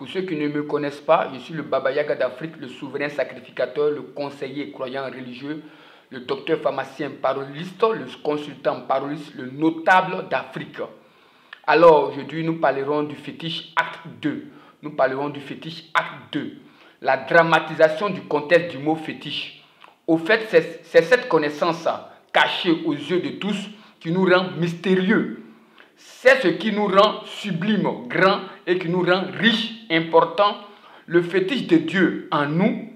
Pour ceux qui ne me connaissent pas, je suis le Baba Yaga d'Afrique, le souverain sacrificateur, le conseiller croyant religieux, le docteur pharmacien paroliste, le consultant paroliste, le notable d'Afrique. Alors, aujourd'hui, nous parlerons du fétiche acte 2. Nous parlerons du fétiche acte 2. La dramatisation du contexte du mot fétiche. Au fait, c'est cette connaissance cachée aux yeux de tous qui nous rend mystérieux. C'est ce qui nous rend sublime, grand et qui nous rend riche, important. Le fétiche de Dieu en nous,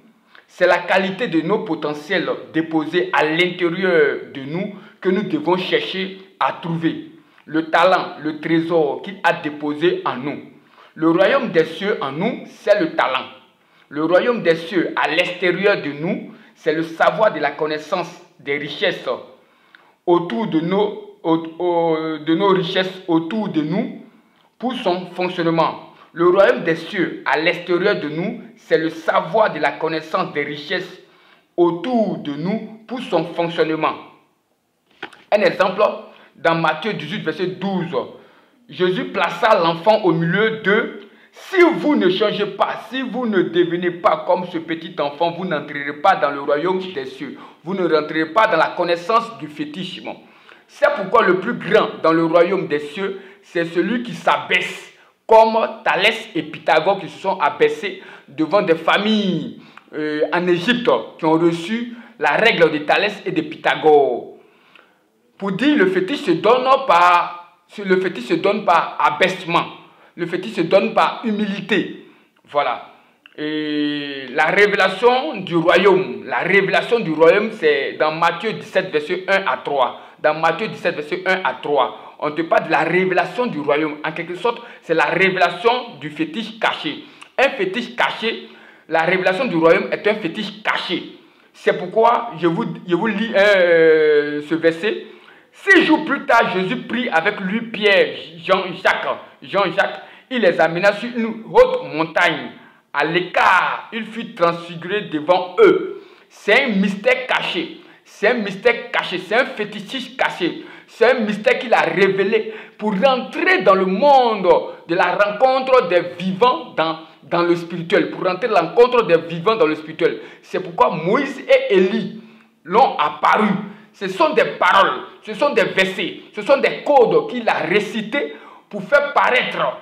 c'est la qualité de nos potentiels déposés à l'intérieur de nous que nous devons chercher à trouver. Le talent, le trésor qu'il a déposé en nous. Le royaume des cieux en nous, c'est le talent. Le royaume des cieux à l'extérieur de nous, c'est le savoir de la connaissance des richesses autour de nos richesses autour de nous pour son fonctionnement. Le royaume des cieux à l'extérieur de nous, c'est le savoir de la connaissance des richesses autour de nous pour son fonctionnement. Un exemple, dans Matthieu 18, verset 12, Jésus plaça l'enfant au milieu d'eux. Si vous ne changez pas, si vous ne devenez pas comme ce petit enfant, vous n'entrerez pas dans le royaume des cieux. Vous ne rentrerez pas dans la connaissance du fétichisme. C'est pourquoi le plus grand dans le royaume des cieux, c'est celui qui s'abaisse, comme Thalès et Pythagore qui se sont abaissés devant des familles en Égypte qui ont reçu la règle de Thalès et de Pythagore. Pour dire le fétiche se donne par abaissement. Le fétiche se donne par humilité. Voilà. Et la révélation du royaume, c'est dans Matthieu 17, verset 1 à 3. Dans Matthieu 17, verset 1 à 3, on te parle de la révélation du royaume. En quelque sorte, c'est la révélation du fétiche caché. Un fétiche caché, la révélation du royaume est un fétiche caché. C'est pourquoi je vous lis ce verset. 6 jours plus tard, Jésus prit avec lui Pierre, Jean-Jacques. Il les amena sur une haute montagne. À l'écart, il fut transfiguré devant eux. C'est un mystère caché. C'est un mystère caché. C'est un fétiche caché. C'est un mystère qu'il a révélé pour rentrer dans le monde de la rencontre des vivants dans le spirituel. Pour rentrer dans la rencontre des vivants dans le spirituel. C'est pourquoi Moïse et Élie l'ont apparu. Ce sont des paroles, ce sont des versets, ce sont des codes qu'il a récités pour faire paraître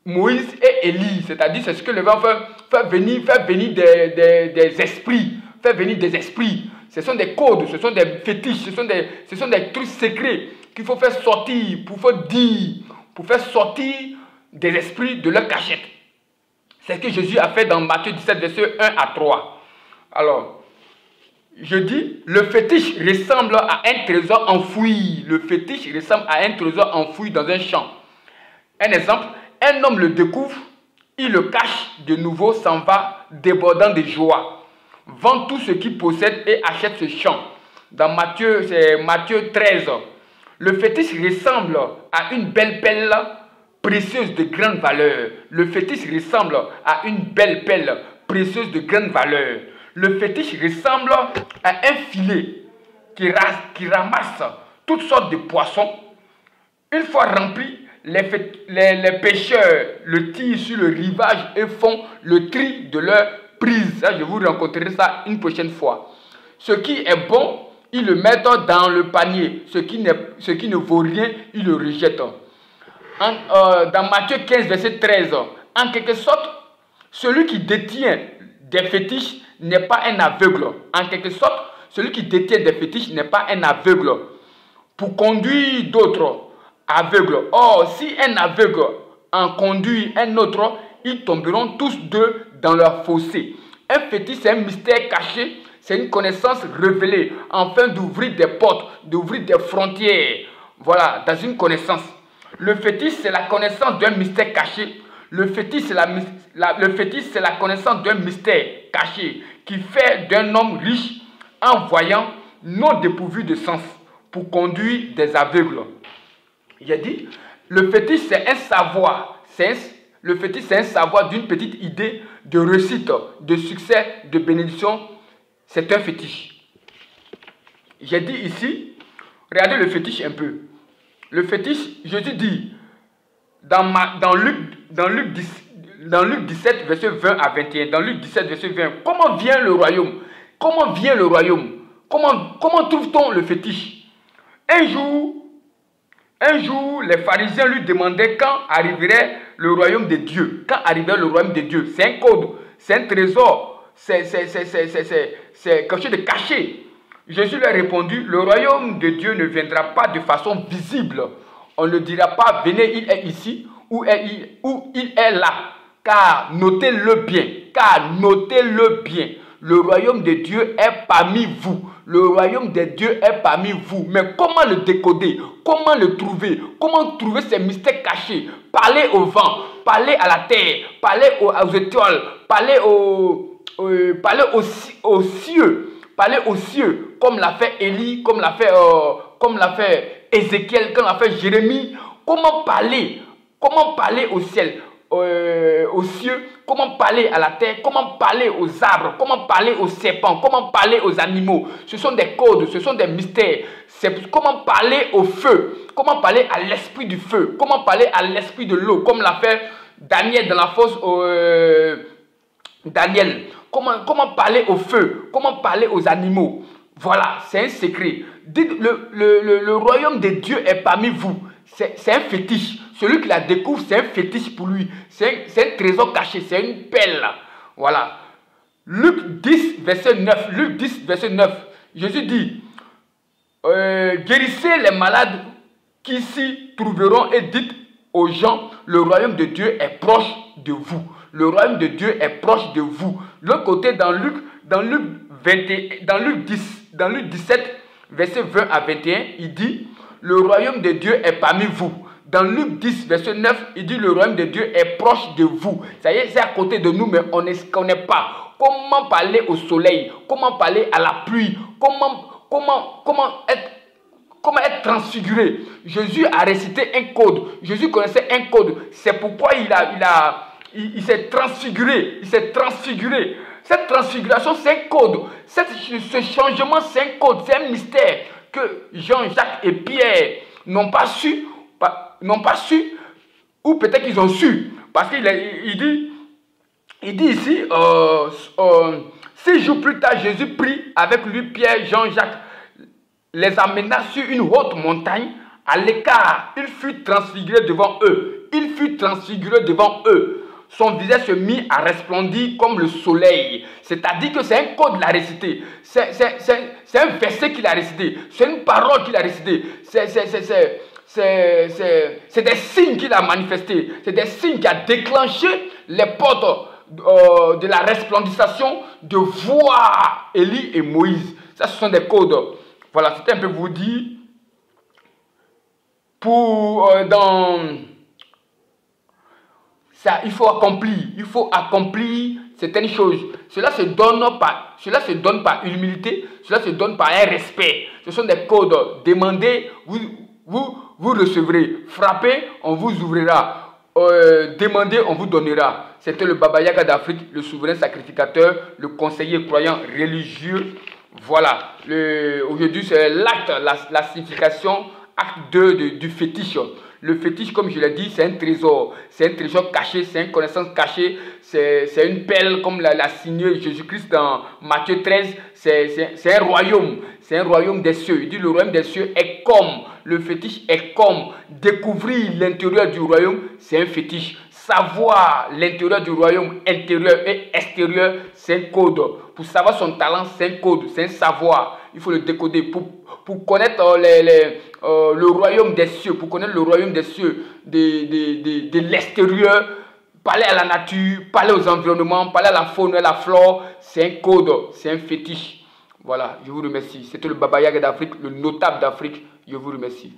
Moïse et Élie. C'est-à-dire, c'est ce que le vent fait venir des esprits. Faire venir des esprits. Ce sont des codes, ce sont des fétiches, ce sont des trucs secrets qu'il faut faire sortir, pour faire sortir des esprits de leur cachette. C'est ce que Jésus a fait dans Matthieu 17, verset 1 à 3. Alors, je dis, le fétiche ressemble à un trésor enfoui. Le fétiche ressemble à un trésor enfoui dans un champ. Un exemple, un homme le découvre, il le cache de nouveau, s'en va débordant de joie. Vend tout ce qu'il possède et achète ce champ. Dans Matthieu, c'est Matthieu 13. Le fétiche ressemble à une belle pelle précieuse de grande valeur. Le fétiche ressemble à une belle pelle précieuse de grande valeur. Le fétiche ressemble à un filet qui ramasse toutes sortes de poissons. Une fois rempli, les pêcheurs le tirent sur le rivage et font le tri de leur prise. Ça, je vous raconterai ça une prochaine fois. Ce qui est bon, ils le mettent dans le panier. Ce qui ne vaut rien, ils le rejettent. Dans Matthieu 15, verset 13, en quelque sorte, celui qui détient des fétiches n'est pas un aveugle. En quelque sorte, celui qui détient des fétiches n'est pas un aveugle pour conduire d'autres aveugles. Or, si un aveugle en conduit un autre, ils tomberont tous deux dans leur fossé. Un fétiche, c'est un mystère caché, c'est une connaissance révélée, afin d'ouvrir des portes, d'ouvrir des frontières. Voilà, dans une connaissance. Le fétiche, c'est la connaissance d'un mystère caché. Le fétiche, c'est la connaissance d'un mystère caché qui fait d'un homme riche en voyant non dépourvu de sens pour conduire des aveugles. Il a dit, le fétiche, c'est un savoir. Le fétiche, c'est un savoir d'une petite idée de réussite, de succès, de bénédiction. C'est un fétiche. J'ai dit ici, regardez le fétiche un peu. Le fétiche, Jésus dit, dans Luc dans Luc 17, verset 20 à 21. Dans Luc 17, verset 20, comment vient le royaume? Comment vient le royaume? Comment trouve-t-on le fétiche? Un jour, les pharisiens lui demandaient quand arriverait le royaume de Dieu. Quand arriverait le royaume de Dieu? C'est un code, c'est un trésor, c'est quelque chose de caché. Jésus leur a répondu, le royaume de Dieu ne viendra pas de façon visible. On ne dira pas, venez, il est ici, ou il est là. Car notez-le bien, le royaume de Dieu est parmi vous. Le royaume de Dieu est parmi vous. Mais comment le décoder? Comment le trouver? Comment trouver ces mystères cachés? Parlez au vent, parlez à la terre, parlez aux étoiles, parlez aux cieux. Parlez aux cieux, comme l'a fait Élie, comme l'a fait Ézéchiel, comme l'a fait Jérémie. Comment parler au ciel, aux cieux? Comment parler à la terre? Comment parler aux arbres? Comment parler aux serpents? Comment parler aux animaux? Ce sont des codes, ce sont des mystères. C'est comment parler au feu? Comment parler à l'esprit du feu? Comment parler à l'esprit de l'eau? Comme l'a fait Daniel dans la fosse Daniel. Comment parler au feu? Comment parler aux animaux? Voilà, c'est un secret. Dites, le royaume de Dieu est parmi vous. C'est un fétiche. Celui qui la découvre, c'est un fétiche pour lui. C'est un trésor caché, c'est une pelle. Voilà. Luc 10, verset 9. Luc 10, verset 9. Jésus dit, guérissez les malades qui s'y trouveront et dites aux gens, le royaume de Dieu est proche de vous. Le royaume de Dieu est proche de vous. L'autre côté, dans Luc 17, verset 20 à 21, il dit, le royaume de Dieu est parmi vous. Dans Luc 10, verset 9, il dit, le royaume de Dieu est proche de vous. Ça y est, c'est à côté de nous, mais on ne se connaît pas. Comment parler au soleil? Comment parler à la pluie? Comment être transfiguré? Jésus a récité un code. Jésus connaissait un code. C'est pourquoi il s'est transfiguré. Il s'est transfiguré. Cette transfiguration, c'est un code. Ce changement, c'est un code. C'est un mystère que Jean, Jacques et Pierre n'ont pas su, ou peut-être qu'ils ont su. Parce qu'il dit ici, 6 jours plus tard, Jésus prit avec lui Pierre, Jean, Jacques, les amena sur une haute montagne, à l'écart. Il fut transfiguré devant eux. Son visage se mit à resplendir comme le soleil. C'est-à-dire que c'est un code qu'il a récité. C'est un verset qu'il a récité. C'est une parole qu'il a récité. C'est des signes qu'il a manifestés. C'est des signes qui a déclenché les portes de la resplendissation de voir Élie et Moïse. Ça, ce sont des codes. Voilà, c'était un peu vous dire. Ça, il faut accomplir certaines choses. Cela se donne par humilité, cela se donne par un respect. Ce sont des codes. Demandez, vous recevrez. Frappez, on vous ouvrira. Demandez, on vous donnera. C'était le Baba Yaga d'Afrique, le souverain sacrificateur, le conseiller croyant religieux. Voilà. Aujourd'hui, c'est l'acte, la signification, acte 2 du fétiche. Le fétiche, comme je l'ai dit, c'est un trésor. C'est un trésor caché, c'est une connaissance cachée. C'est une perle, comme l'a signé Jésus-Christ dans Matthieu 13. C'est un royaume. C'est un royaume des cieux. Il dit le royaume des cieux est comme. Le fétiche est comme. Découvrir l'intérieur du royaume, c'est un fétiche. Savoir l'intérieur du royaume, intérieur et extérieur, c'est un code. Pour savoir son talent, c'est un code, c'est un savoir. Il faut le décoder. Pour connaître le royaume des cieux, pour connaître le royaume des cieux, de l'extérieur, parler à la nature, parler aux environnements, parler à la faune et à la flore, c'est un code, c'est un fétiche. Voilà, je vous remercie. C'était le Baba Yaga d'Afrique, le notable d'Afrique. Je vous remercie.